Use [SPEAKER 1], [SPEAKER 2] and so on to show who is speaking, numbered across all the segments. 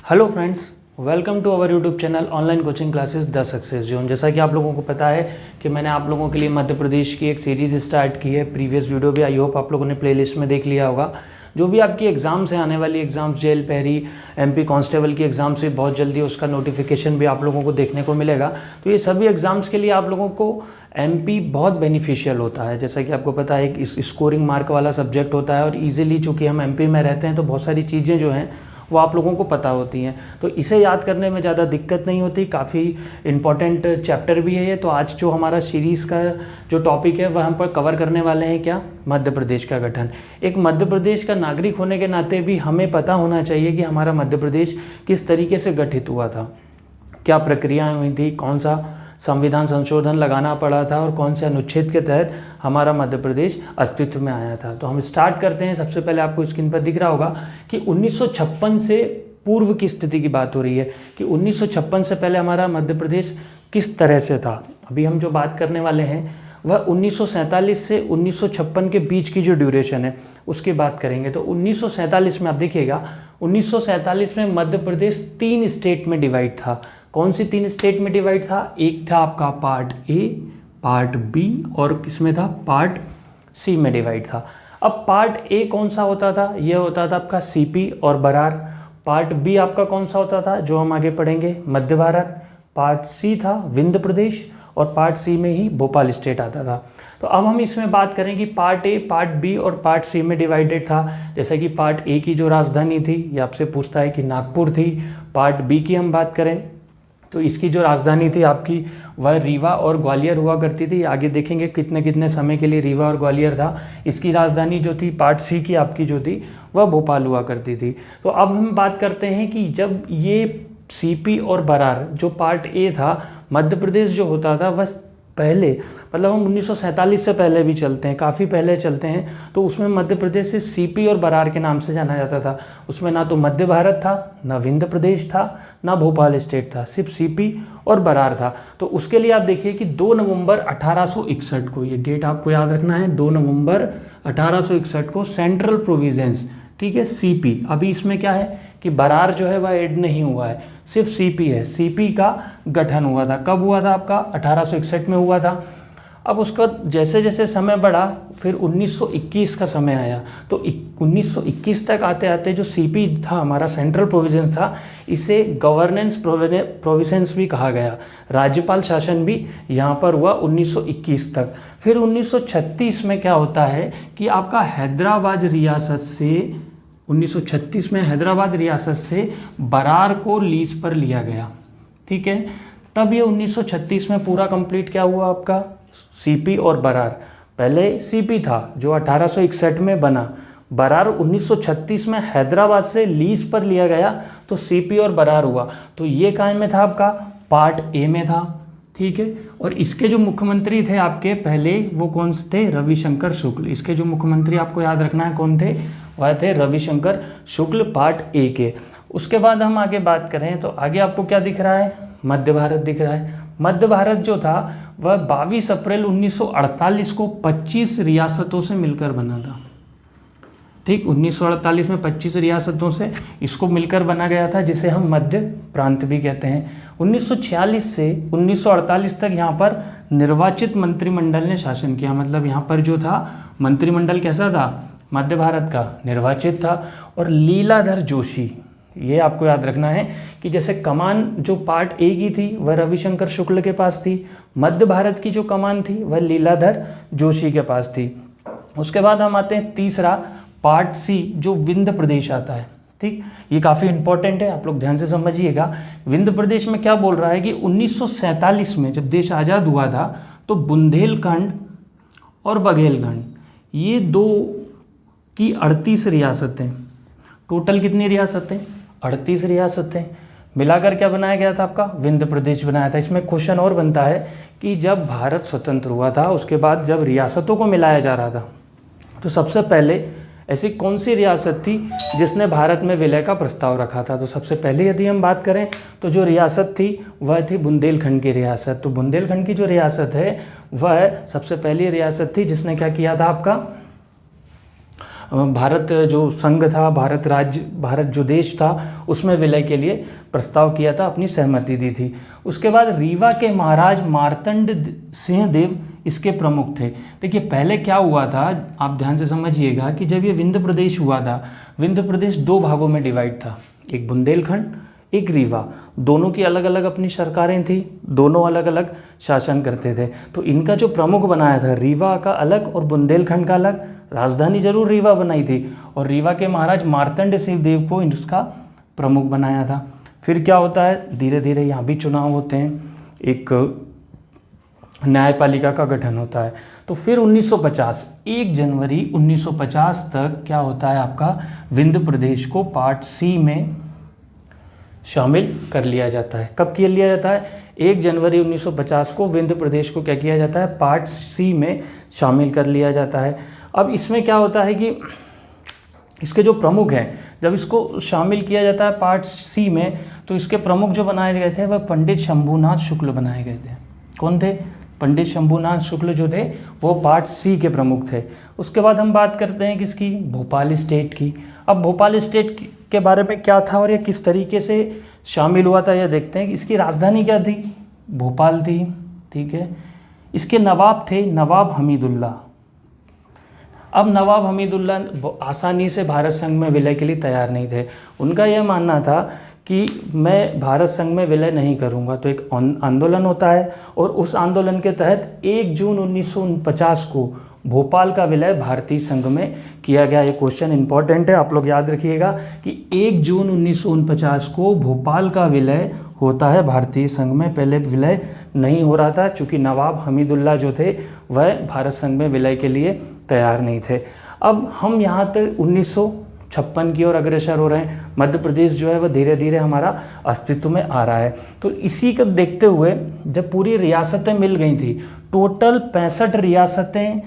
[SPEAKER 1] Hello friends, welcome to our YouTube channel online coaching classes the success zone. जैसा कि आप लोगों को पता है कि मैंने आप लोगों के लिए मध्य प्रदेश की एक सीरीज़ स्टार्ट की है। प्रीवियस वीडियो भी आई होप आप लोगों ने प्लेलिस्ट में देख लिया होगा। जो भी आपकी एग्ज़ाम्स हैं, आने वाली एग्ज़ाम्स, जेल पहरी, एमपी कांस्टेबल की एग्ज़ाम से बहुत जल्दी उसका नोटिफिकेशन भी आप लोगों को देखने को मिलेगा। तो ये सभी एग्ज़ाम्स के लिए आप लोगों को एमपी बहुत बेनिफिशियल होता है। जैसा कि आपको पता है एक स्कोरिंग मार्क वाला सब्जेक्ट होता है और ईजिली चूँकि हम एमपी में रहते हैं तो बहुत सारी चीज़ें जो हैं वो आप लोगों को पता होती हैं, तो इसे याद करने में ज़्यादा दिक्कत नहीं होती। काफ़ी इंपॉर्टेंट चैप्टर भी है ये। तो आज जो हमारा सीरीज़ का जो टॉपिक है वह हम पर कवर करने वाले हैं क्या, मध्य प्रदेश का गठन। एक मध्य प्रदेश का नागरिक होने के नाते भी हमें पता होना चाहिए कि हमारा मध्य प्रदेश किस तरीके से गठित हुआ था, क्या प्रक्रियाएँ हुई थी, कौन सा संविधान संशोधन लगाना पड़ा था और कौन से अनुच्छेद के तहत हमारा मध्य प्रदेश अस्तित्व में आया था। तो हम स्टार्ट करते हैं। सबसे पहले आपको स्क्रीन पर दिख रहा होगा कि 1956 से पूर्व की स्थिति की बात हो रही है कि 1956 से पहले हमारा मध्य प्रदेश किस तरह से था। अभी हम जो बात करने वाले हैं वह 1947 से 1956 के बीच की जो ड्यूरेशन है उसकी बात करेंगे। तो 1947 में आप देखिएगा, 1947 में मध्य प्रदेश 3 स्टेट में डिवाइड था। कौन सी 3 स्टेट में डिवाइड था? एक था आपका पार्ट ए, पार्ट बी और किसमें था? पार्ट सी में डिवाइड था। अब पार्ट ए कौन सा होता था? यह होता था आपका सीपी और बरार। पार्ट बी आपका कौन सा होता था, जो हम आगे पढ़ेंगे? मध्य भारत। पार्ट सी था विंध्य प्रदेश और पार्ट सी में ही भोपाल स्टेट आता था। तो अब हम इसमें बात करें कि पार्ट ए, पार्ट बी और पार्ट सी में डिवाइडेड था। जैसे कि पार्ट ए की जो राजधानी थी, ये आपसे पूछता है कि नागपुर थी। पार्ट बी की हम बात करें तो इसकी जो राजधानी थी आपकी वह रीवा और ग्वालियर हुआ करती थी। आगे देखेंगे कितने कितने समय के लिए रीवा और ग्वालियर था। इसकी राजधानी जो थी पार्ट सी की आपकी जो थी वह भोपाल हुआ करती थी। तो अब हम बात करते हैं कि जब ये सीपी और बरार जो पार्ट ए था, मध्य प्रदेश जो होता था वह पहले, मतलब हम 1947 से पहले भी चलते हैं, काफ़ी पहले चलते हैं, तो उसमें मध्य प्रदेश से सीपी और बरार के नाम से जाना जाता था। उसमें ना तो मध्य भारत था, ना विंध्य प्रदेश था, ना भोपाल स्टेट था, सिर्फ सीपी और बरार था। तो उसके लिए आप देखिए कि 2 नवंबर 1861 को, ये डेट आपको याद रखना है, 2 नवंबर 1861 को सेंट्रल प्रोविजेंस, ठीक है, सीपी। अभी इसमें क्या है कि बरार जो है वह ऐड नहीं हुआ है, सिर्फ सीपी है। सीपी का गठन हुआ था। कब हुआ था आपका? 1861 में हुआ था। अब उसका जैसे जैसे समय बढ़ा फिर 1921 का समय आया। तो 1921 तक आते आते जो सीपी था हमारा, सेंट्रल प्रोविजन था, इसे गवर्नेंस प्रोविजेंस भी कहा गया। राज्यपाल शासन भी यहाँ पर हुआ 1921 तक। फिर 1936 में क्या होता है कि आपका हैदराबाद रियासत से, 1936 में हैदराबाद रियासत से बरार को लीज पर लिया गया, ठीक है। तब ये 1936 में पूरा कंप्लीट क्या हुआ आपका? सीपी और बरार। पहले सीपी था जो 1861 में बना, बरार 1936 में हैदराबाद से लीज पर लिया गया, तो सीपी और बरार हुआ। तो ये कहाँ में था आपका? पार्ट ए में था, ठीक है। और इसके जो मुख्यमंत्री थे आपके पहले, वो कौन थे? रविशंकर शुक्ल। इसके जो मुख्यमंत्री आपको याद रखना है कौन थे? वह थे रविशंकर शुक्ल, पार्ट ए के। उसके बाद हम आगे बात करें तो आगे आपको क्या दिख रहा है? मध्य भारत दिख रहा है। मध्य भारत जो था वह 22 अप्रैल 1948 को 25 रियासतों से मिलकर बना था, ठीक। 1948 में 25 रियासतों से इसको मिलकर बना गया था, जिसे हम मध्य प्रांत भी कहते हैं। 1946 से 1948 तक यहाँ पर निर्वाचित मंत्रिमंडल ने शासन किया। मतलब यहाँ पर जो था मंत्रिमंडल कैसा था? मध्य भारत का निर्वाचित था। और लीलाधर जोशी, ये आपको याद रखना है कि जैसे कमान जो पार्ट ए की थी वह रविशंकर शुक्ल के पास थी, मध्य भारत की जो कमान थी वह लीलाधर जोशी के पास थी। उसके बाद हम आते हैं तीसरा, पार्ट सी, जो विंध्य प्रदेश आता है, ठीक। ये काफ़ी इंपॉर्टेंट है, आप लोग ध्यान से समझिएगा। विंध्य प्रदेश में क्या बोल रहा है कि 1947 में जब देश आज़ाद हुआ था तो बुंदेलखंड और बघेलखंड, ये 2 की 38 रियासतें, टोटल कितनी रियासतें? 38 रियासतें मिलाकर क्या बनाया गया था आपका? विंध्य प्रदेश बनाया था। इसमें क्वेश्चन और बनता है कि जब भारत स्वतंत्र हुआ था उसके बाद जब रियासतों को मिलाया जा रहा था तो सबसे पहले ऐसी कौन सी रियासत थी जिसने भारत में विलय का प्रस्ताव रखा था? तो सबसे पहले यदि हम बात करें तो जो रियासत थी वह थी बुंदेलखंड की रियासत। तो बुंदेलखंड की जो रियासत है वह सबसे पहली रियासत थी जिसने क्या किया था आपका? भारत जो संघ था, भारत राज्य, भारत जो देश था, उसमें विलय के लिए प्रस्ताव किया था, अपनी सहमति दी थी। उसके बाद रीवा के महाराज मार्तंड सिंह देव इसके प्रमुख थे। देखिए पहले क्या हुआ था, आप ध्यान से समझिएगा कि जब ये विंध्य प्रदेश हुआ था, विंध्य प्रदेश दो भागों में डिवाइड था, एक बुंदेलखंड, एक रीवा। दोनों की अलग अलग अपनी सरकारें थी, दोनों अलग अलग शासन करते थे। तो इनका जो प्रमुख बनाया था, रीवा का अलग और बुंदेलखंड का अलग, राजधानी जरूर रीवा बनाई थी, और रीवा के महाराज मार्तंड सिंह देव को इसका प्रमुख बनाया था। फिर क्या होता है, धीरे धीरे यहाँ भी चुनाव होते हैं, एक न्यायपालिका का गठन होता है। तो फिर 1950, 1 जनवरी 1950 तक क्या होता है, आपका विंध्य प्रदेश को पार्ट सी में शामिल कर लिया जाता है। कब किया लिया जाता है, 1 जनवरी 1950 को विंध्य प्रदेश को क्या किया जाता है, पार्ट सी में शामिल कर लिया जाता है। अब इसमें क्या होता है कि इसके जो प्रमुख हैं, जब इसको शामिल किया जाता है पार्ट सी में, तो इसके प्रमुख जो बनाए गए थे वह पंडित शंभूनाथ शुक्ल बनाए गए थे। कौन थे, पंडित शंभूनाथ शुक्ल जो थे वो पार्ट सी के प्रमुख थे। उसके बाद हम बात करते हैं किसकी, भोपाल स्टेट की। अब भोपाल स्टेट के बारे में क्या था और ये किस तरीके से शामिल हुआ था, यह देखते हैं कि इसकी राजधानी क्या थी, भोपाल थी, ठीक है। इसके नवाब थे नवाब हमीदुल्ला। अब नवाब हमीदुल्ला आसानी से भारत संघ में विलय के लिए तैयार नहीं थे। उनका यह मानना था कि मैं भारत संघ में विलय नहीं करूंगा। तो एक आंदोलन होता है और उस आंदोलन के तहत 1 जून 1949 को भोपाल का विलय भारतीय संघ में किया गया। ये क्वेश्चन इंपॉर्टेंट है, आप लोग याद रखिएगा कि 1 जून 1949 को भोपाल का विलय होता है भारतीय संघ में। पहले विलय नहीं हो रहा था चूँकि नवाब हमीदुल्ला जो थे वह भारत संघ में विलय के लिए तैयार नहीं थे। अब हम यहाँ तक 1956 की ओर अग्रसर हो रहे हैं। मध्य प्रदेश जो है वह धीरे धीरे हमारा अस्तित्व में आ रहा है। तो इसी को देखते हुए जब पूरी रियासतें मिल गई थी, टोटल 65 रियासतें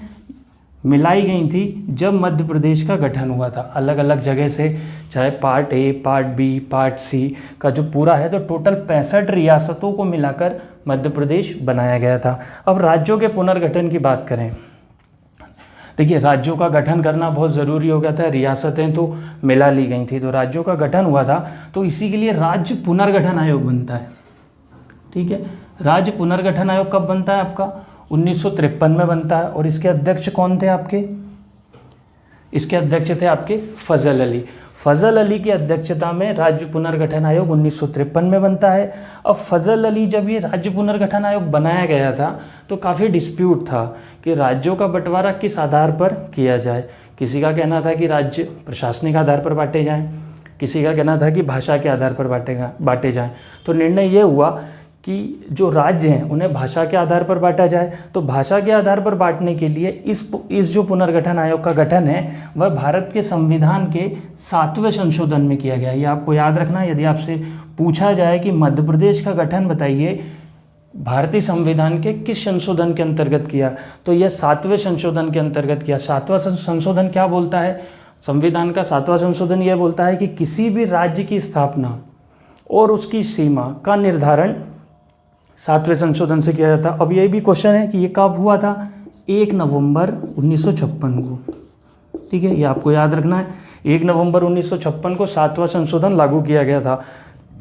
[SPEAKER 1] मिलाई गई थी जब मध्य प्रदेश का गठन हुआ था, अलग अलग जगह से, चाहे part A, part B, part C का जो पूरा है, तो टोटल 65 रियासतों को मिलाकर मध्य प्रदेश बनाया गया था। अब राज्यों के पुनर्गठन की बात करें, देखिए राज्यों का गठन करना बहुत ज़रूरी हो गया था, रियासतें तो मिला ली गई थी, तो राज्यों का गठन हुआ था। तो इसी के लिए राज्य पुनर्गठन आयोग बनता है, ठीक है। राज्य पुनर्गठन आयोग कब बनता है आपका, 1953 में बनता है। और इसके अध्यक्ष कौन थे आपके, इसके अध्यक्ष थे आपके फजल अली। फजल अली की अध्यक्षता में राज्य पुनर्गठन आयोग 1953 में बनता है। अब फजल अली जब ये राज्य पुनर्गठन आयोग बनाया गया था तो काफ़ी डिस्प्यूट था कि राज्यों का बंटवारा किस आधार पर किया जाए। किसी का कहना था कि राज्य प्रशासनिक आधार पर बांटे जाएं, किसी का कहना था कि भाषा के आधार पर बांटे जाएं। तो निर्णय ये हुआ कि जो राज्य हैं उन्हें भाषा के आधार पर बांटा जाए। तो भाषा के आधार पर बांटने के लिए इस जो पुनर्गठन आयोग का गठन है वह भारत के संविधान के 7वें संशोधन में किया गया। ये आपको याद रखना, यदि आपसे पूछा जाए कि मध्य प्रदेश का गठन बताइए भारतीय संविधान के किस संशोधन के अंतर्गत किया, तो यह 7वें संशोधन के अंतर्गत किया। 7वां संशोधन क्या बोलता है, संविधान का 7वां संशोधन यह बोलता है कि किसी भी राज्य की स्थापना और उसकी सीमा का निर्धारण 7वें संशोधन से किया जाता। अब यही भी क्वेश्चन है कि ये कब हुआ था, 1 नवंबर 1956 को, ठीक है, ये आपको याद रखना है। 1 नवंबर 1956 को 7वां संशोधन लागू किया गया था।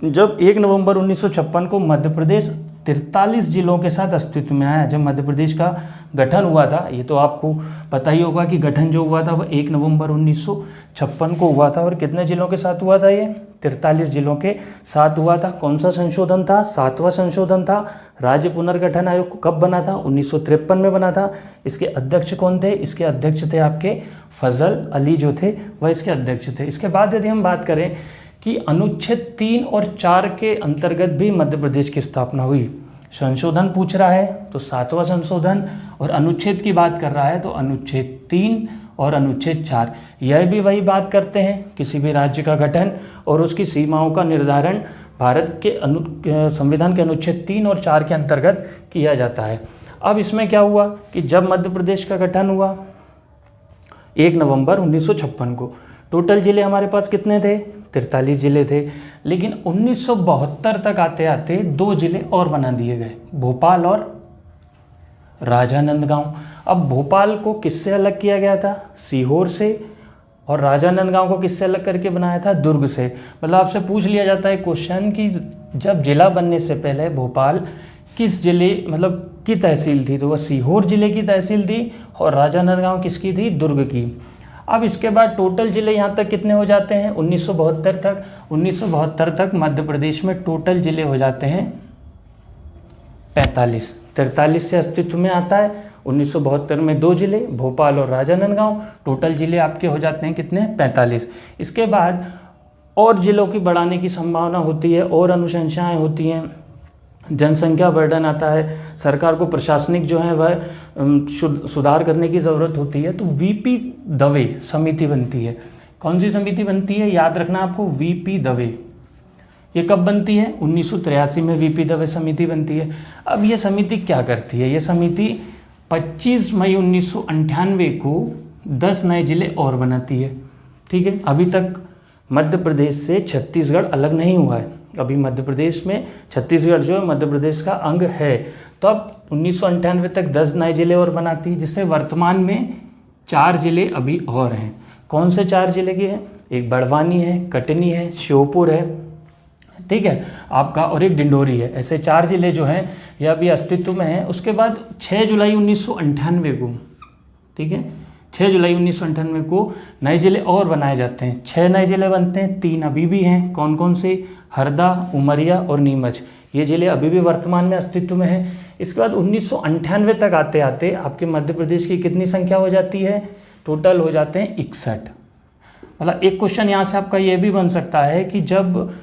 [SPEAKER 1] जब 1 नवंबर 1956 को मध्य प्रदेश 43 जिलों के साथ अस्तित्व में आया, जब मध्य प्रदेश का गठन हुआ था, ये तो आपको पता ही होगा कि गठन जो हुआ था वह 1 नवंबर 1956 को हुआ था। और कितने जिलों के साथ हुआ था, ये 43 जिलों के साथ हुआ था। कौन सा संशोधन था, 7वां संशोधन था। राज्य पुनर्गठन आयोग कब बना था, 1953 में बना था। इसके अध्यक्ष कौन थे, इसके अध्यक्ष थे आपके फजल अली जो थे वह इसके अध्यक्ष थे। इसके बाद यदि हम बात करें कि अनुच्छेद 3 और 4 के अंतर्गत भी मध्य प्रदेश की स्थापना हुई। संशोधन पूछ रहा है तो 7वां संशोधन, और अनुच्छेद की बात कर रहा है तो अनुच्छेद 3 और अनुच्छेद 4, यह भी वही बात करते हैं, किसी भी राज्य का गठन और उसकी सीमाओं का निर्धारण भारत के संविधान के अनुच्छेद 3 और 4 के अंतर्गत किया जाता है। अब इसमें क्या हुआ कि जब मध्य प्रदेश का गठन हुआ 1 नवंबर 1956 को, टोटल जिले हमारे पास कितने थे, 43 जिले थे। लेकिन 1972 तक आते आते 2 जिले और बना दिए गए, भोपाल और राजानंदगांव। अब भोपाल को किससे अलग किया गया था, सीहोर से और राजनांदगांव को किससे अलग करके बनाया था? दुर्ग से। मतलब आपसे पूछ लिया जाता है क्वेश्चन कि जब जिला बनने से पहले भोपाल किस जिले मतलब की तहसील थी, तो वह सीहोर जिले की तहसील थी और राजनांदगांव किसकी थी? दुर्ग की। अब इसके बाद टोटल जिले यहाँ तक कितने हो जाते हैं? 1972 तक। 1972 तक मध्य प्रदेश में टोटल जिले हो जाते हैं 45। 43 से अस्तित्व में आता है। 1972 में 2 जिले, भोपाल और राजनांदगांव। टोटल जिले आपके हो जाते हैं कितने? 45। इसके बाद और जिलों की बढ़ाने की संभावना होती है, और अनुशंसाएं होती हैं, जनसंख्या वर्धन आता है, सरकार को प्रशासनिक जो है वह सुधार करने की ज़रूरत होती है, तो वीपी दवे समिति बनती है। कौन सी समिति बनती है? याद रखना आपको, वीपी दवे। ये कब बनती है? 1983 में वीपी दवे समिति बनती है। अब ये समिति क्या करती है? ये समिति 25 मई 1998 को 10 नए जिले और बनाती है। ठीक है, अभी तक मध्य प्रदेश से छत्तीसगढ़ अलग नहीं हुआ है। अभी मध्य प्रदेश में छत्तीसगढ़ जो है मध्य प्रदेश का अंग है। तो अब 1998 तक 10 नए जिले और बनाती है, जिससे वर्तमान में 4 जिले अभी और हैं। कौन से 4 जिले के हैं? एक बड़वानी है, कटनी है, श्योपुर है, ठीक है आपका, और एक डिंडोरी है। ऐसे 4 जिले जो हैं यह अभी अस्तित्व में हैं। उसके बाद 6 जुलाई 1998 को, ठीक है, 6 जुलाई 1998 को नए जिले और बनाए जाते हैं। 6 नए जिले बनते हैं, 3 अभी भी हैं। कौन कौन से? हरदा, उमरिया और नीमच। ये जिले अभी भी वर्तमान में अस्तित्व में हैं। इसके बाद 1998 तक आते आते आपके मध्य प्रदेश की कितनी संख्या हो जाती है? टोटल हो जाते हैं 61। मतलब एक क्वेश्चन यहाँ से आपका ये भी बन सकता है कि जब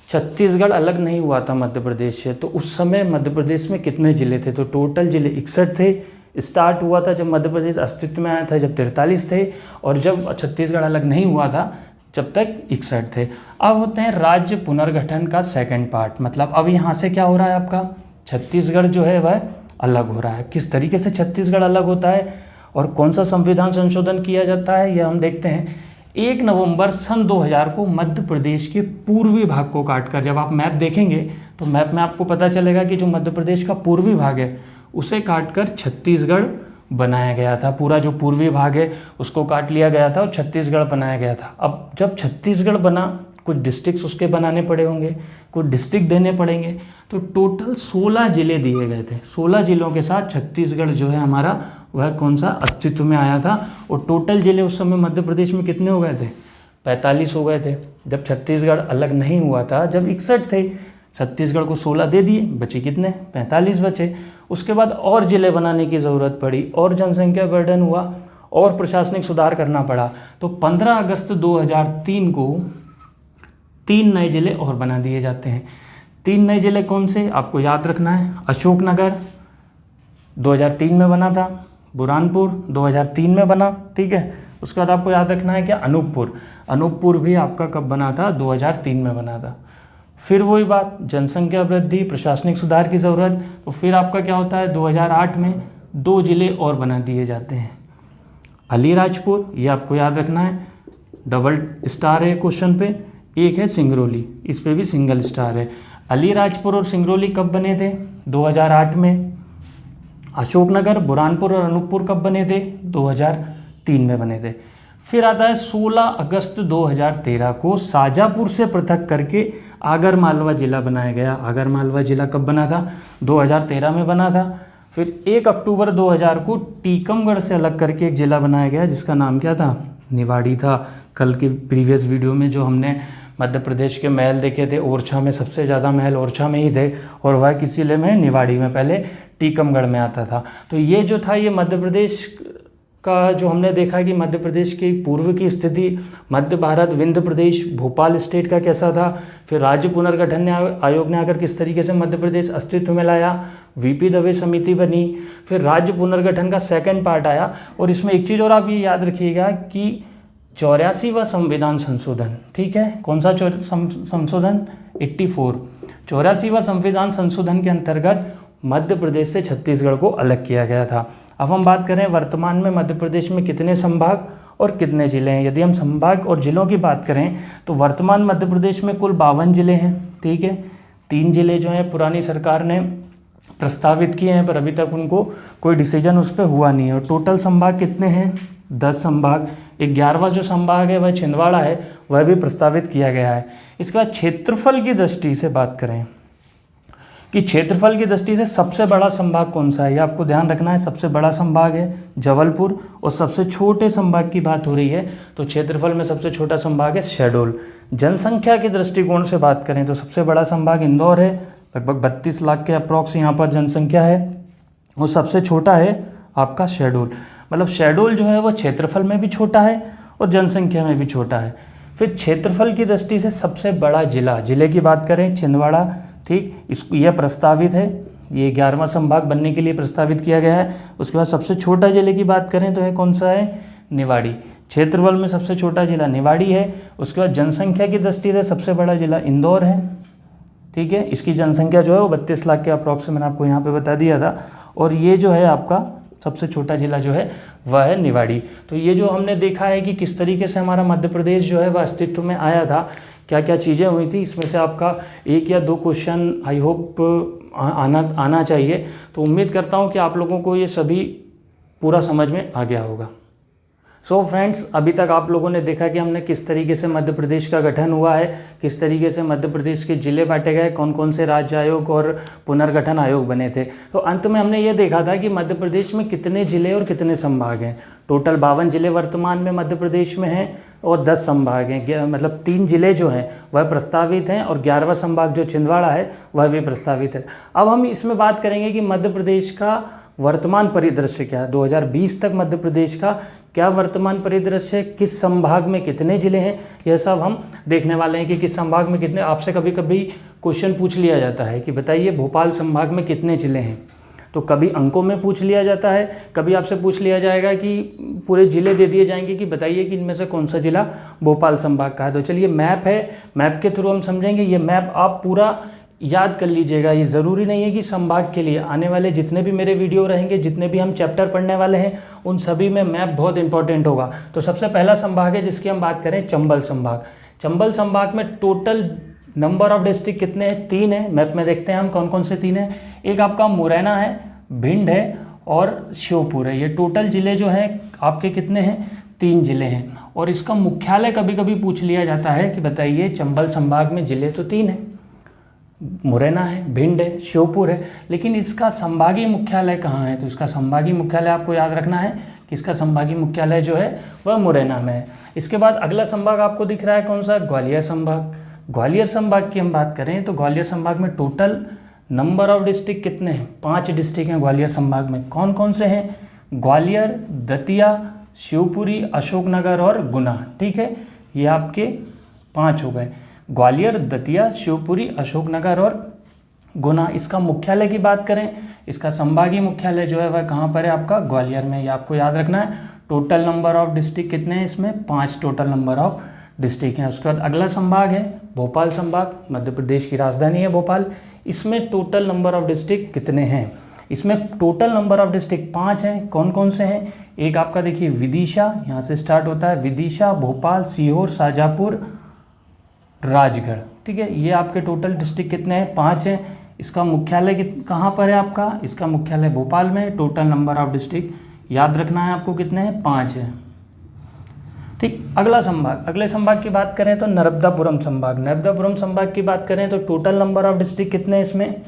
[SPEAKER 1] छत्तीसगढ़ अलग नहीं हुआ था मध्य प्रदेश से, तो उस समय मध्य प्रदेश में कितने जिले थे? तो टोटल जिले 61 थे। स्टार्ट हुआ था जब मध्य प्रदेश अस्तित्व में आया था जब 43 थे, और जब छत्तीसगढ़ अलग नहीं हुआ था जब तक 61 थे। अब होते हैं राज्य पुनर्गठन का सेकंड पार्ट। मतलब अब यहाँ से क्या हो रहा है आपका? छत्तीसगढ़ जो है वह अलग हो रहा है। किस तरीके से छत्तीसगढ़ अलग होता है और कौन सा संविधान संशोधन किया जाता है, यह हम देखते हैं। 1 नवंबर सन 2000 को मध्य प्रदेश के पूर्वी भाग को काटकर, जब आप मैप देखेंगे तो मैप में आपको पता चलेगा कि जो मध्य प्रदेश का पूर्वी भाग है उसे काटकर छत्तीसगढ़ बनाया गया था। पूरा जो पूर्वी भाग है उसको काट लिया गया था और छत्तीसगढ़ बनाया गया था। अब जब छत्तीसगढ़ बना, कुछ डिस्ट्रिक्ट्स उसके बनाने पड़े होंगे, कुछ डिस्ट्रिक्ट देने पड़ेंगे, तो टोटल 16 जिले दिए गए थे। 16 जिलों के साथ छत्तीसगढ़ जो है हमारा वह कौन सा अस्तित्व में आया था। और टोटल जिले उस समय मध्य प्रदेश में कितने हो गए थे? 45 हो गए थे। जब छत्तीसगढ़ अलग नहीं हुआ था, जब 61 थे, छत्तीसगढ़ को 16 दे दिए, बचे कितने? 45 बचे। उसके बाद और जिले बनाने की ज़रूरत पड़ी, और जनसंख्या वर्धन हुआ, और प्रशासनिक सुधार करना पड़ा। तो 15 अगस्त 2003 को 3 नए जिले और बना दिए जाते हैं। 3 नए जिले कौन से? आपको याद रखना है। अशोकनगर 2003 में बना था, बुरहानपुर 2003 में बना, ठीक है। उसके बाद आपको याद रखना है क्या? अनूपपुर भी आपका कब बना था? 2003 में बना था। फिर वही बात, जनसंख्या वृद्धि, प्रशासनिक सुधार की ज़रूरत, तो फिर आपका क्या होता है? 2008 में 2 जिले और बना दिए जाते हैं। अलीराजपुर, ये आपको याद रखना है, डबल स्टार है क्वेश्चन पे। एक है सिंगरौली, इस पे भी सिंगल स्टार है। अलीराजपुर और सिंगरौली कब बने थे? 2008 में। अशोकनगर, बुरहानपुर और अनूपपुर कब बने थे? 2003 में बने थे। फिर आता है 16 अगस्त 2013 को शाजापुर से पृथक करके आगर मालवा जिला बनाया गया। आगर मालवा जिला कब बना था? 2013 में बना था। फिर 1 अक्टूबर 2000 को टीकमगढ़ से अलग करके एक जिला बनाया गया, जिसका नाम क्या था? निवाड़ी था। कल की प्रीवियस वीडियो में जो हमने मध्य प्रदेश के महल देखे थे, ओरछा में सबसे ज़्यादा महल ओरछा में ही थे, और वह किस जिले में? निवाड़ी में। पहले टीकमगढ़ में आता था। तो ये जो था, ये मध्य प्रदेश का जो हमने देखा कि मध्य प्रदेश की पूर्व की स्थिति, मध्य भारत, विंध्य प्रदेश, भोपाल स्टेट का कैसा था, फिर राज्य पुनर्गठन आयोग ने आकर किस तरीके से मध्य प्रदेश अस्तित्व में लाया, वीपी दवे समिति बनी, फिर राज्य पुनर्गठन का सेकंड पार्ट आया। और इसमें एक चीज़ और आप ये याद रखिएगा कि 84वां संविधान संशोधन, ठीक है, कौन सा संशोधन? 84। 84वां संविधान संशोधन के अंतर्गत मध्य प्रदेश से छत्तीसगढ़ को अलग किया गया था। अब हम बात करें वर्तमान में मध्य प्रदेश में कितने संभाग और कितने जिले हैं। यदि हम संभाग और जिलों की बात करें तो वर्तमान मध्य प्रदेश में कुल 52 जिले हैं, ठीक है। 3 जिले जो हैं पुरानी सरकार ने प्रस्तावित किए हैं, पर अभी तक उनको कोई डिसीजन उस पर हुआ नहीं है। और टोटल संभाग कितने हैं? 10 संभाग। 11वां जो संभाग है वह छिंदवाड़ा है, वह भी प्रस्तावित किया गया है। इसके बाद क्षेत्रफल की दृष्टि से बात करें कि क्षेत्रफल की दृष्टि से सबसे बड़ा संभाग कौन सा है, ये आपको ध्यान रखना है। सबसे बड़ा संभाग है जबलपुर, और सबसे छोटे संभाग की बात हो रही है तो क्षेत्रफल में सबसे छोटा संभाग है शहडोल। जनसंख्या के दृष्टिकोण से बात करें तो सबसे बड़ा संभाग इंदौर है, लगभग 32 लाख के अप्रॉक्स यहाँ पर जनसंख्या है, और सबसे छोटा है आपका शहडोल। मतलब शहडोल जो है वो क्षेत्रफल में भी छोटा है और जनसंख्या में भी छोटा है। फिर क्षेत्रफल की दृष्टि से सबसे बड़ा जिले की बात करें छिंदवाड़ा, ठीक, इसको यह प्रस्तावित है, ये 11वां संभाग बनने के लिए प्रस्तावित किया गया है। उसके बाद सबसे छोटा जिले की बात करें तो है कौन सा है, निवाड़ी। क्षेत्रफल में सबसे छोटा जिला निवाड़ी है। उसके बाद जनसंख्या की दृष्टि से सबसे बड़ा जिला इंदौर है, ठीक है, इसकी जनसंख्या जो है वो 32 लाख के अप्रॉक्स मैंने आपको यहाँ पे बता दिया था। और ये जो है आपका सबसे छोटा जिला जो है वह है निवाड़ी। तो ये जो हमने देखा है कि किस तरीके से हमारा मध्य प्रदेश जो है वह अस्तित्व में आया था, क्या क्या चीज़ें हुई थी, इसमें से आपका 1 या 2 क्वेश्चन आई होप आना चाहिए। तो उम्मीद करता हूँ कि आप लोगों को ये सभी पूरा समझ में आ गया होगा। सो फ्रेंड्स, अभी तक आप लोगों ने देखा कि हमने किस तरीके से मध्य प्रदेश का गठन हुआ है, किस तरीके से मध्य प्रदेश के जिले बांटे गए, कौन कौन से राज्य आयोग और पुनर्गठन आयोग बने थे। तो अंत में हमने ये देखा था कि मध्य प्रदेश में कितने जिले और कितने संभाग हैं। टोटल 52 जिले वर्तमान में मध्य प्रदेश में हैं और 10 संभाग हैं, मतलब 3 जिले जो हैं वह प्रस्तावित हैं और 11वां संभाग जो छिंदवाड़ा है वह भी प्रस्तावित है। अब हम इसमें बात करेंगे कि मध्य प्रदेश का वर्तमान परिदृश्य क्या है, 2020 तक मध्य प्रदेश का क्या वर्तमान परिदृश्य है, किस संभाग में कितने जिले हैं, यह सब हम देखने वाले हैं कि किस संभाग में कितने। आपसे कभी कभी क्वेश्चन पूछ लिया जाता है कि बताइए भोपाल संभाग में कितने जिले हैं, तो कभी अंकों में पूछ लिया जाता है, कभी आपसे पूछ लिया जाएगा कि पूरे ज़िले दे दिए जाएंगे कि बताइए कि इनमें से कौन सा ज़िला भोपाल संभाग का है। तो चलिए मैप है, मैप के थ्रू हम समझेंगे। ये मैप आप पूरा याद कर लीजिएगा। ये ज़रूरी नहीं है कि संभाग के लिए, आने वाले जितने भी मेरे वीडियो रहेंगे, जितने भी हम चैप्टर पढ़ने वाले हैं, उन सभी में मैप बहुत इंपॉर्टेंट होगा। तो सबसे पहला संभाग है जिसकी हम बात करें, चंबल संभाग। चंबल संभाग में टोटल नंबर ऑफ डिस्ट्रिक्ट कितने हैं, 3 हैं। मैप में देखते हैं हम कौन कौन से 3 हैं। एक आपका मुरैना है, भिंड है और श्योपुर है। ये टोटल ज़िले जो हैं आपके कितने हैं, 3 ज़िले हैं। और इसका मुख्यालय कभी कभी पूछ लिया जाता है कि बताइए चंबल संभाग में ज़िले तो 3 हैं, मुरैना है, भिंड है, श्योपुर है, लेकिन इसका संभागीय मुख्यालय कहाँ है। तो इसका संभागीय मुख्यालय आपको याद रखना है कि इसका संभागीय मुख्यालय जो है वह मुरैना में है। इसके बाद अगला संभाग आपको दिख रहा है कौन सा, ग्वालियर संभाग। ग्वालियर संभाग की हम बात करें तो ग्वालियर संभाग में टोटल नंबर ऑफ डिस्ट्रिक्ट कितने हैं, 5 डिस्ट्रिक्ट हैं ग्वालियर संभाग में। कौन कौन से हैं, ग्वालियर, दतिया, शिवपुरी, अशोकनगर और गुना, ठीक है, ये आपके 5 हो गए। ग्वालियर, दतिया, शिवपुरी, अशोकनगर और गुना। इसका मुख्यालय की बात करें, इसका संभागीय मुख्यालय जो है वह कहाँ पर है, आपका ग्वालियर में। ये आपको याद रखना है। टोटल नंबर ऑफ डिस्ट्रिक्ट कितने हैं इसमें, 5 टोटल नंबर ऑफ डिस्ट्रिक्ट हैं। उसके बाद अगला संभाग है भोपाल संभाग, मध्य प्रदेश की राजधानी है भोपाल। इसमें टोटल नंबर ऑफ डिस्ट्रिक्ट कितने हैं, इसमें टोटल नंबर ऑफ डिस्ट्रिक्ट 5 हैं। कौन कौन से हैं, एक आपका देखिए विदिशा, यहाँ से स्टार्ट होता है, विदिशा, भोपाल, सीहोर, शाजापुर, राजगढ़, ठीक है। ये आपके टोटल डिस्ट्रिक्ट कितने हैं, 5 हैं। इसका मुख्यालय कहाँ पर है आपका, इसका मुख्यालय भोपाल में। टोटल नंबर ऑफ डिस्ट्रिक्ट याद रखना है आपको कितने हैं, 5 हैं, ठीक। अगला संभाग, अगले संभाग की बात करें तो नर्मदापुरम संभाग। नर्मदापुरम संभाग की बात करें तो टोटल नंबर ऑफ डिस्ट्रिक्ट कितने हैं इसमें,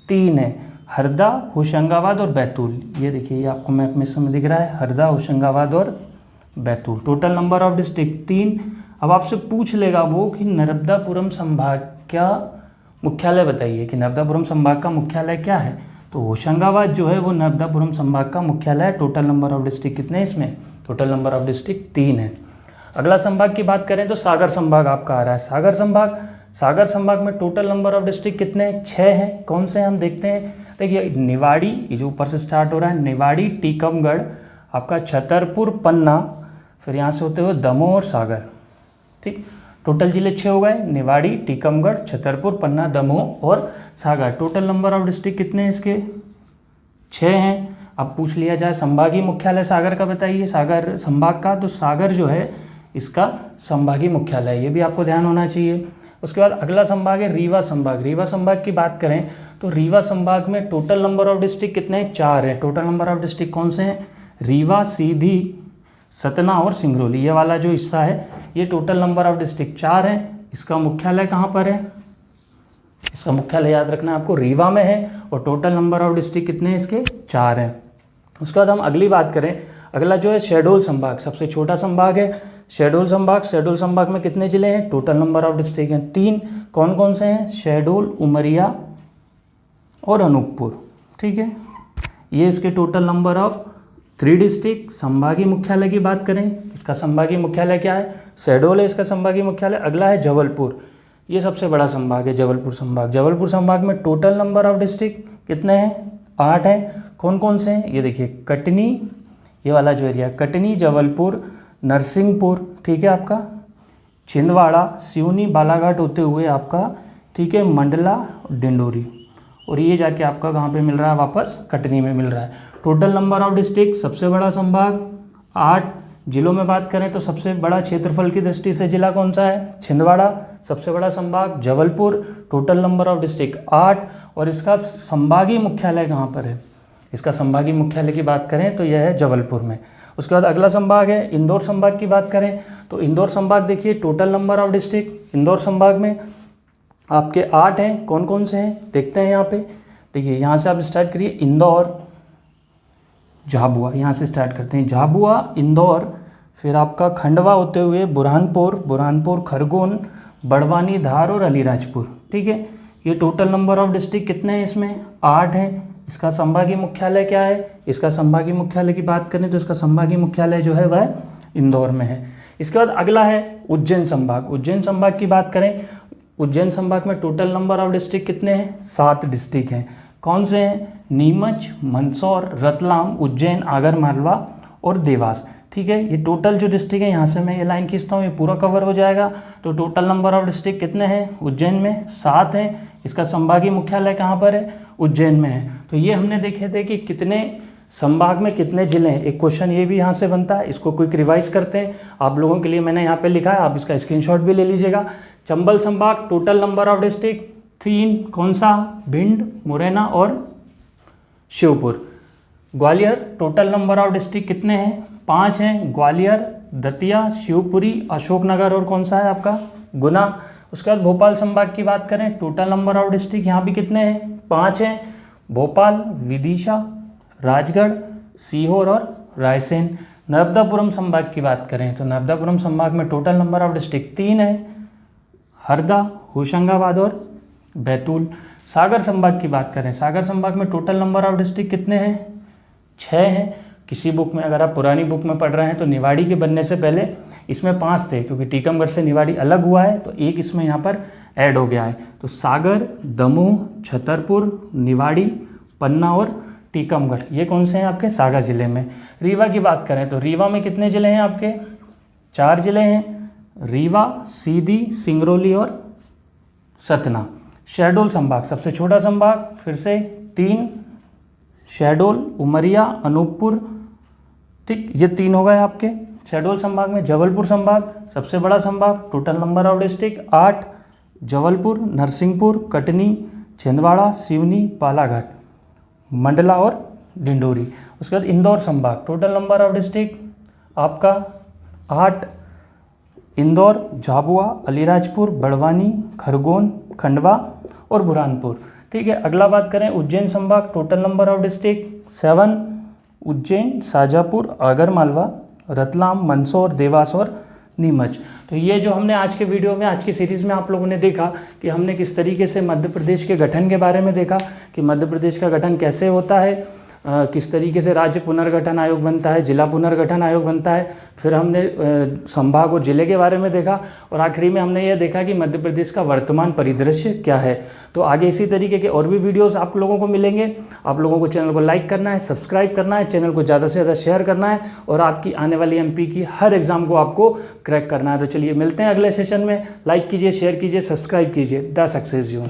[SPEAKER 1] 3 हैं, हरदा, होशंगाबाद और बैतूल। ये देखिए, ये आपको मैप में समय दिख रहा है, हरदा, होशंगाबाद और Betul. Total number of district 3। अब आपसे पूछ लेगा वो कि नर्मदापुरम संभाग का मुख्यालय बताइए, कि नर्मदापुरम संभाग का मुख्यालय क्या है। तो होशंगाबाद जो है वो नर्मदापुरम संभाग का मुख्यालय है। टोटल नंबर ऑफ डिस्ट्रिक्ट कितने हैं इसमें, टोटल नंबर ऑफ डिस्ट्रिक्ट 3 है। अगला संभाग की बात करें तो सागर संभाग आपका आ रहा है। सागर संभाग, सागर संभाग में टोटल नंबर ऑफ डिस्ट्रिक्ट कितने हैं, 6 हैं। कौन से हम देखते हैं, देखिए निवाड़ी, ये जो ऊपर से स्टार्ट हो रहा है, निवाड़ी, टीकमगढ़, आपका छतरपुर, पन्ना, फिर यहाँ से होते हुए दमोह और सागर, ठीक। टोटल जिले 6 हो गए, निवाड़ी, टीकमगढ़, छतरपुर, पन्ना, दमोह और सागर। टोटल नंबर ऑफ डिस्ट्रिक्ट कितने हैं इसके, 6 हैं। अब पूछ लिया जाए संभागीय मुख्यालय सागर का बताइए, सागर संभाग का, तो सागर जो है इसका संभागीय मुख्यालय, ये भी आपको ध्यान होना चाहिए। उसके बाद अगला संभाग है रीवा संभाग। रीवा संभाग की बात करें तो रीवा संभाग में टोटल नंबर ऑफ डिस्ट्रिक्ट कितने हैं, 4 है। टोटल नंबर ऑफ डिस्ट्रिक्ट कौन से हैं, रीवा, सीधी, सतना और सिंगरौली, ये वाला जो हिस्सा है ये टोटल नंबर ऑफ डिस्ट्रिक्ट 4 है। इसका मुख्यालय कहाँ पर है? इसका मुख्यालय याद रखना है आपको, रीवा में है। और टोटल नंबर ऑफ डिस्ट्रिक्ट कितने हैं इसके? 4 हैं। उसके बाद हम अगली बात करें, अगला जो है शहडोल संभाग, सबसे छोटा संभाग है शहडोल संभाग। शहडोल संभाग में कितने जिले हैं? टोटल नंबर ऑफ डिस्ट्रिक्ट हैं 3। कौन कौन से हैं? शहडोल, उमरिया और अनूपपुर। ठीक है, ये इसके टोटल नंबर ऑफ 3 डिस्ट्रिक्ट। संभागीय मुख्यालय की बात करें, इसका संभागीय मुख्यालय क्या है? शहडोल है इसका संभागीय मुख्यालय। अगला है जबलपुर, ये सबसे बड़ा संभाग है जबलपुर संभाग। जबलपुर संभाग में टोटल नंबर ऑफ डिस्ट्रिक्ट कितने हैं? 8 हैं। कौन कौन से हैं? ये देखिए, कटनी, ये वाला जो एरिया, कटनी, जबलपुर, नरसिंहपुर, ठीक है आपका, छिंदवाड़ा, सिवनी, बालाघाट होते हुए आपका, ठीक है, मंडला, डिंडोरी, और ये जाके आपका कहाँ पे मिल रहा है? वापस कटनी में मिल रहा है। टोटल नंबर ऑफ डिस्ट्रिक्ट, सबसे बड़ा संभाग 8। जिलों में बात करें तो सबसे बड़ा क्षेत्रफल की दृष्टि से जिला कौन सा है? छिंदवाड़ा। सबसे बड़ा संभाग Jabalpur, total number of district 8। और इसका संभागीय मुख्यालय कहाँ पर है? इसका संभागीय मुख्यालय की बात करें तो यह है जबलपुर में। उसके बाद अगला संभाग है इंदौर संभाग की बात करें तो इंदौर संभाग देखिए, total number of district Indore संभाग में आपके 8 हैं। कौन कौन से हैं देखते हैं यहाँ पे। देखिए, यहाँ से आप स्टार्ट करिए, इंदौर, झाबुआ, यहाँ से स्टार्ट करते हैं, झाबुआ, इंदौर, फिर आपका खंडवा होते हुए बुरहानपुर, खरगोन, बड़वानी, धार और अलीराजपुर। ठीक है, ये टोटल नंबर ऑफ डिस्ट्रिक्ट कितने हैं? इसमें 8 हैं। इसका संभागीय मुख्यालय क्या है? इसका संभागीय मुख्यालय की बात करें तो इसका संभागीय मुख्यालय जो है वह इंदौर में है। इसके बाद अगला है उज्जैन संभाग। उज्जैन संभाग की बात करें, उज्जैन संभाग में टोटल नंबर ऑफ डिस्ट्रिक्ट कितने हैं? 7 डिस्ट्रिक्ट हैं। कौन से हैं? नीमच, मंदसौर, रतलाम, उज्जैन, आगर मालवा और देवास। ठीक है, ये टोटल जो डिस्ट्रिक्ट है, यहाँ से मैं ये लाइन खींचता हूँ, ये पूरा कवर हो जाएगा। तो टोटल नंबर ऑफ डिस्ट्रिक्ट कितने हैं उज्जैन में? 7 हैं। इसका संभागीय मुख्यालय कहाँ पर है? उज्जैन में है। तो ये हमने देखे थे कि कितने संभाग में कितने जिले हैं। एक क्वेश्चन ये भी यहाँ से बनता है, इसको क्विक रिवाइज करते हैं। आप लोगों के लिए मैंने यहाँ पे लिखा है, आप इसका स्क्रीनशॉट भी ले लीजिएगा। चंबल संभाग, टोटल नंबर ऑफ डिस्ट्रिक्ट 3। कौन सा? भिंड, मुरैना और Shivpur. Gwalior, total number of district कितने हैं? 5 हैं। ग्वालियर, दतिया, शिवपुरी, अशोकनगर और कौन सा है आपका? गुना। उसके बाद भोपाल संभाग की बात करें, टोटल नंबर ऑफ डिस्ट्रिक्ट यहाँ भी कितने हैं? 5 हैं। भोपाल, विदिशा, राजगढ़, सीहोर और रायसेन। नर्मदापुरम संभाग की बात करें तो नर्मदापुरम संभाग में टोटल नंबर ऑफ डिस्ट्रिक्ट 3 है। हरदा, होशंगाबाद और बैतूल। सागर संभाग की बात करें, सागर संभाग में टोटल नंबर ऑफ डिस्ट्रिक्ट कितने हैं? 6 हैं। किसी बुक में, अगर आप पुरानी बुक में पढ़ रहे हैं तो निवाड़ी के बनने से पहले इसमें 5 थे, क्योंकि टीकमगढ़ से निवाड़ी अलग हुआ है तो एक इसमें यहाँ पर ऐड हो गया है। तो सागर, दमोह, छतरपुर, निवाड़ी, पन्ना और टीकमगढ़, ये कौन से हैं आपके? सागर जिले में। रीवा की बात करें तो रीवा में कितने ज़िले हैं आपके? 4 ज़िले हैं, रीवा, सीधी, सिंगरौली और सतना। शहडोल संभाग, सबसे छोटा संभाग, फिर से 3, शहडोल, उमरिया, अनूपपुर। ठीक, ये 3 हो गए आपके शहडोल संभाग में। जबलपुर संभाग, सबसे बड़ा संभाग, total number of district 8। Jabalpur, Narsinghpur, Katni, Chhindwara, Seoni, Balaghat, Mandla और डिंडोरी। उसके बाद इंदौर संभाग, टोटल नंबर ऑफ डिस्ट्रिक्ट आपका 8। इंदौर, झाबुआ, अलीराजपुर, बड़वानी, खरगोन, खंडवा और बुरहानपुर। ठीक है, अगला बात करें उज्जैन संभाग, total number of district 7। Ujjain, Shajapur, Agar Malwa, Ratlam, Mandsaur, Dewas और नीमच। तो ये जो हमने आज के वीडियो में, आज की सीरीज़ में आप लोगों ने देखा कि हमने किस तरीके से मध्य प्रदेश के गठन के बारे में देखा कि मध्य प्रदेश का गठन कैसे होता है, किस तरीके से राज्य पुनर्गठन आयोग बनता है, जिला पुनर्गठन आयोग बनता है। फिर हमने संभाग और जिले के बारे में देखा और आखिरी में हमने ये देखा कि मध्य प्रदेश का वर्तमान परिदृश्य क्या है। तो आगे इसी तरीके के और भी वीडियोस आप लोगों को मिलेंगे। आप लोगों को चैनल को लाइक करना है, सब्सक्राइब करना है, चैनल को ज़्यादा से ज़्यादा शेयर करना है और आपकी आने वाली MP की हर एग्ज़ाम को आपको क्रैक करना है। तो चलिए मिलते हैं अगले सेशन में। लाइक कीजिए, शेयर कीजिए, सब्सक्राइब कीजिए। The success zone.